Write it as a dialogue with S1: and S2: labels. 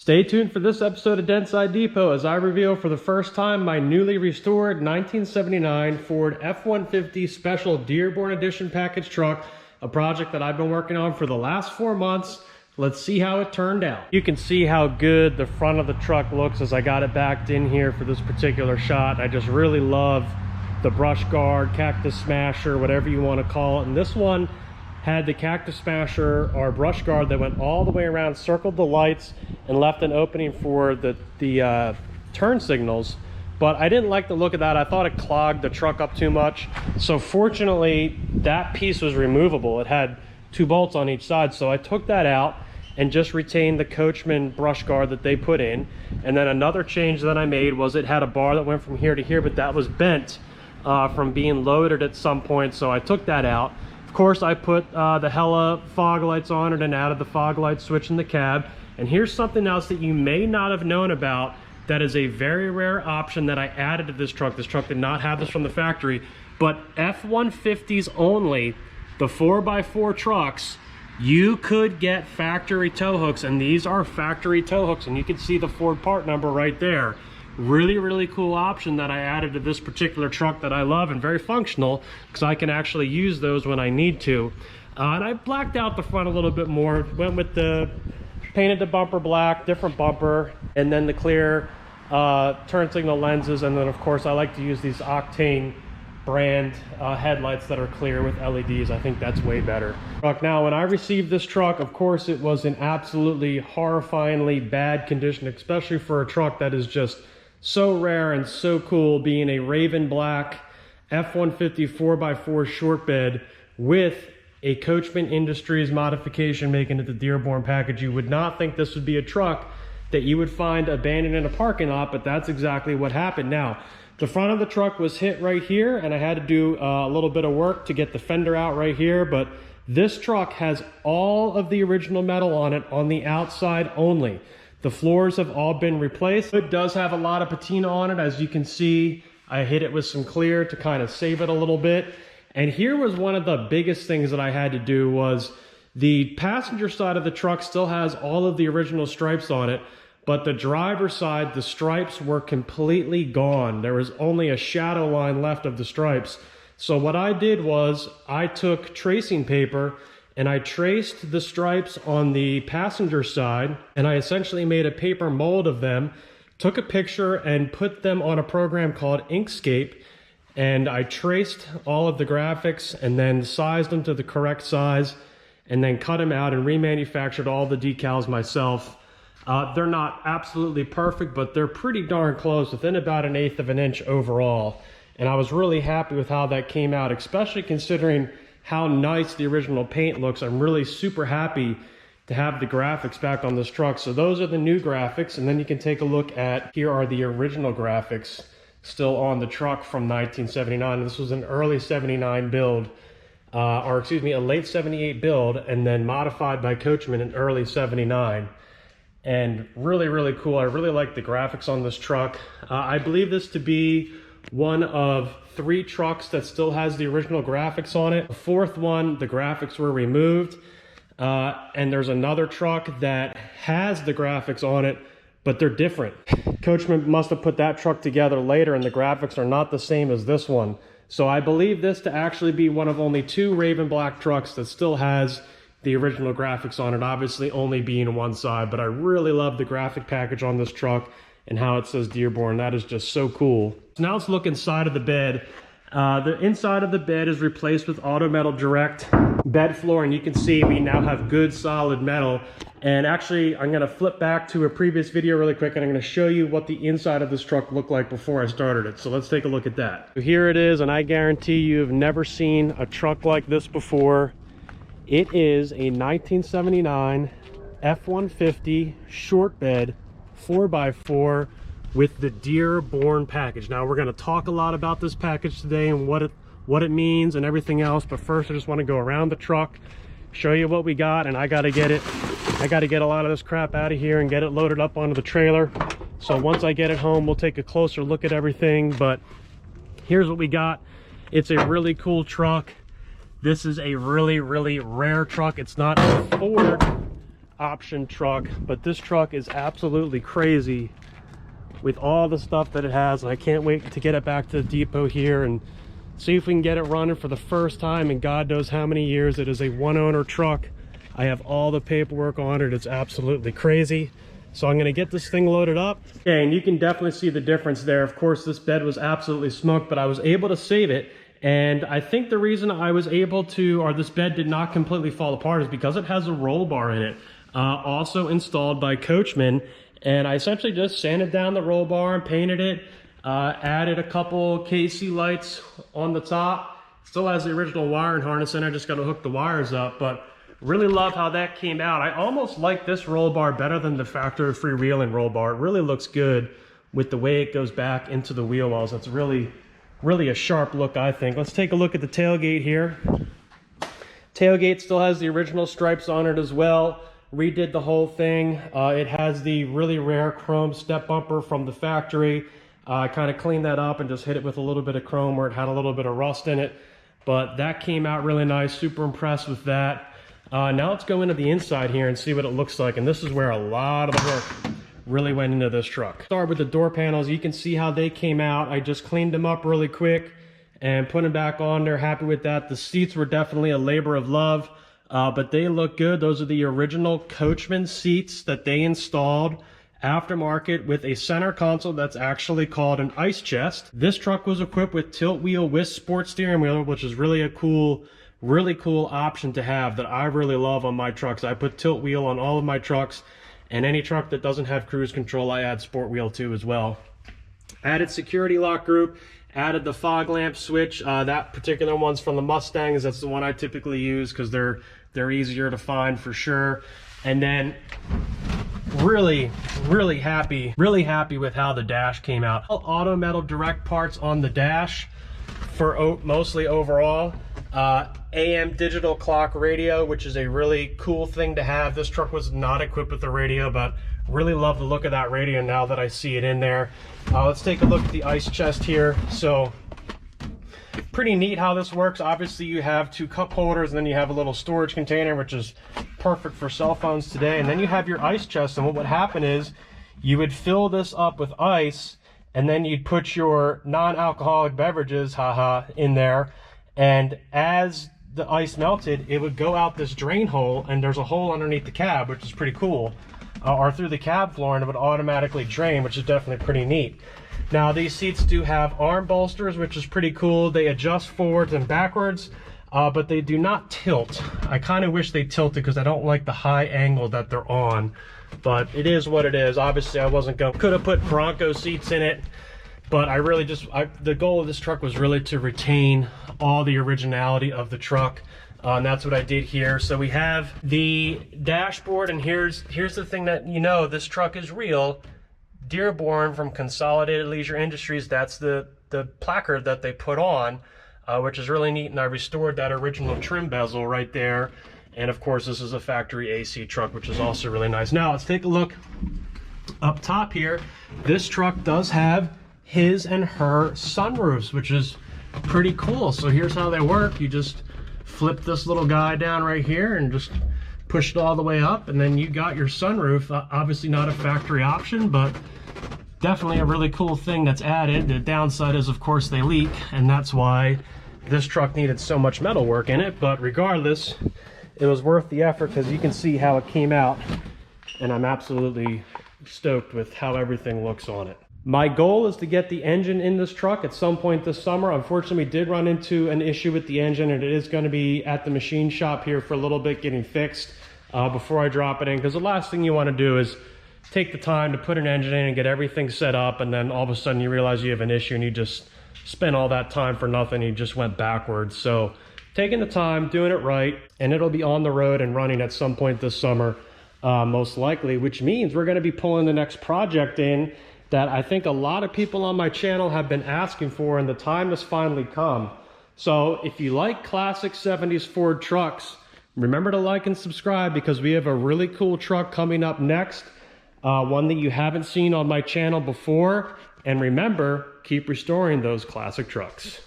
S1: Stay tuned for this episode of Dentside Depot as I reveal for the first time my newly restored 1979 Ford F-150 Special Dearborn Edition package truck, a project that I've been working on for the last 4 months. Let's see how it turned out. You can see how good the front of the truck looks as I got it backed in here for this particular shot. I just really love the brush guard, cactus smasher, whatever you want to call it. And this one had the cactus smasher or brush guard that went all the way around, circled the lights, and left an opening for the turn signals. But I didn't like the look of that. I thought it clogged the truck up too much. So fortunately, that piece was removable. It had 2 bolts on each side. So I took that out and just retained the Coachman brush guard that they put in. And then another change that I made was it had a bar that went from here to here, but that was bent from being loaded at some point. So I took that out. Of course, I put the Hella fog lights on it and added the fog light switch in the cab. And here's something else that you may not have known about that is a very rare option that I added to this truck. This truck did not have this from the factory, but F-150s only, the 4x4 trucks, you could get factory tow hooks, and these are factory tow hooks, and you can see the Ford part number right there. Really cool option that I added to this particular truck that I love, and very functional because I can actually use those when I need to. And I blacked out the front a little bit more, painted the bumper black, different bumper, and then the clear turn signal lenses. And then of course I like to use these Octane brand headlights that are clear with LEDs. I think that's way better. Now, when I received this truck, of course it was in absolutely horrifyingly bad condition, especially for a truck that is just so rare and so cool, being a Raven Black F-150 4x4 short bed with a Coachman Industries modification making it the Dearborn package. You would not think this would be a truck that you would find abandoned in a parking lot, but that's exactly what happened. Now, the front of the truck was hit right here, and I had to do a little bit of work to get the fender out right here, but this truck has all of the original metal on it on the outside only. The floors have all been replaced. It does have a lot of patina on it. As you can see, I hit it with some clear to kind of save it a little bit. And here was one of the biggest things that I had to do was the passenger side of the truck still has all of the original stripes on it, but the driver's side, the stripes were completely gone. There was only a shadow line left of the stripes. So what I did was I took tracing paper and I traced the stripes on the passenger side, and I essentially made a paper mold of them, took a picture and put them on a program called Inkscape, and I traced all of the graphics and then sized them to the correct size and then cut them out and remanufactured all the decals myself. They're not absolutely perfect, but they're pretty darn close, within about 1/8 of an inch overall. And I was really happy with how that came out, especially considering how nice the original paint looks. I'm really super happy to have the graphics back on this truck. So those are the new graphics, and then you can take a look at, here are the original graphics still on the truck from 1979. This was an early 79 build, or excuse me, a late 78 build, and then modified by Coachman in early 79. And really cool. I really like the graphics on this truck. I believe this to be one of 3 trucks that still has the original graphics on it. The 4th one, the graphics were removed. And there's another truck that has the graphics on it, but they're different. Coachman must have put that truck together later, and the graphics are not the same as this one. So I believe this to actually be one of only 2 Raven Black trucks that still has the original graphics on it, obviously only being one side. But I really love the graphic package on this truck and how it says Dearborn. That is just so cool. So now let's look inside of the bed. The inside of the bed is replaced with Auto Metal Direct bed floor, and you can see we now have good solid metal. And actually, I'm going to flip back to a previous video really quick, and I'm going to show you what the inside of this truck looked like before I started it. So let's take a look at that. So here it is, and I guarantee you've never seen a truck like this before. It is a 1979 F-150 short bed 4x4 with the Dearborn package. Now we're going to talk a lot about this package today and what it means and everything else, but first I just want to go around the truck, show you what we got, and I got to get a lot of this crap out of here and get it loaded up onto the trailer. So once I get it home, we'll take a closer look at everything. But here's what we got. It's a really cool truck. This is a really rare truck. It's not a Ford. option truck, but this truck is absolutely crazy with all the stuff that it has, and I can't wait to get it back to the depot here and see if we can get it running for the first time in God knows how many years. It is a one-owner truck. I have all the paperwork on it. It's absolutely crazy. So I'm gonna get this thing loaded up. Okay, and you can definitely see the difference there. Of course, this bed was absolutely smoked, but I was able to save it. And I think the reason I was able to, or this bed did not completely fall apart, is because it has a roll bar in it, also installed by Coachman. And I essentially just sanded down the roll bar and painted it, added a couple KC lights on the top. Still has the original wiring harness in. I just got to hook the wires up, but really love how that came out. I almost like this roll bar better than the factory freewheeling roll bar. It really looks good with the way it goes back into the wheel wells. It's really a sharp look, I think. Let's take a look at the tailgate here. Tailgate still has the original stripes on it as well. Redid the whole thing. It has the really rare chrome step bumper from the factory. I kind of cleaned that up and just hit it with a little bit of chrome where it had a little bit of rust in it, but that came out really nice. Super impressed with that. Now let's go into the inside here and see what it looks like, and this is where a lot of the work really went into this truck. Start with the door panels. You can see how they came out. I just cleaned them up really quick and put them back on there. Happy with that. The seats were definitely a labor of love. But they look good. Those are the original Coachman seats that they installed aftermarket with a center console that's actually called an ice chest. This truck was equipped with tilt wheel with sports steering wheel, which is really cool option to have that I really love on my trucks. I put tilt wheel on all of my trucks, and any truck that doesn't have cruise control, I add sport wheel to as well. Added security lock group, added the fog lamp switch. That particular one's from the Mustangs. That's the one I typically use because they're easier to find for sure. And then really happy with how the dash came out. Auto metal direct parts on the dash for mostly overall. AM digital clock radio, which is a really cool thing to have. This truck was not equipped with a radio, but really love the look of that radio now that I see it in there. Let's take a look at the ice chest here. So pretty neat how this works. Obviously you have two cup holders, and then you have a little storage container, which is perfect for cell phones today. And then you have your ice chest, and what would happen is you would fill this up with ice, and then you'd put your non-alcoholic beverages, in there. And as the ice melted, it would go out this drain hole, and there's a hole underneath the cab, which is pretty cool, or through the cab floor, and it would automatically drain, which is definitely pretty neat. Now these seats do have arm bolsters, which is pretty cool. They adjust forwards and backwards, but they do not tilt. I kind of wish they tilted because I don't like the high angle that they're on, but it is what it is. Obviously I wasn't going, could have put Bronco seats in it, but I really the goal of this truck was really to retain all the originality of the truck. And that's what I did here. So we have the dashboard, and here's the thing that this truck is real. Dearborn from Consolidated Leisure Industries, that's the placard that they put on, which is really neat, and I restored that original trim bezel right there. And of course this is a factory AC truck, which is also really nice. Now let's take a look up top here. This truck does have his and her sunroofs, which is pretty cool. So here's how they work. You just flip this little guy down right here and just push it all the way up, and then you got your sunroof. Obviously not a factory option, but definitely a really cool thing that's added. The downside is, of course, they leak, and that's why this truck needed so much metal work in it. But regardless, it was worth the effort because you can see how it came out, and I'm absolutely stoked with how everything looks on it. My goal is to get the engine in this truck at some point this summer. Unfortunately, we did run into an issue with the engine, and it is going to be at the machine shop here for a little bit getting fixed before I drop it in, because the last thing you want to do is take the time to put an engine in and get everything set up, and then all of a sudden you realize you have an issue and you just spent all that time for nothing. You just went backwards. So taking the time, doing it right, and it'll be on the road and running at some point this summer, most likely, which means we're going to be pulling the next project in that I think a lot of people on my channel have been asking for, and the time has finally come. So if you like classic 70s Ford trucks, remember to like and subscribe, because we have a really cool truck coming up next, one that you haven't seen on my channel before. And remember, keep restoring those classic trucks.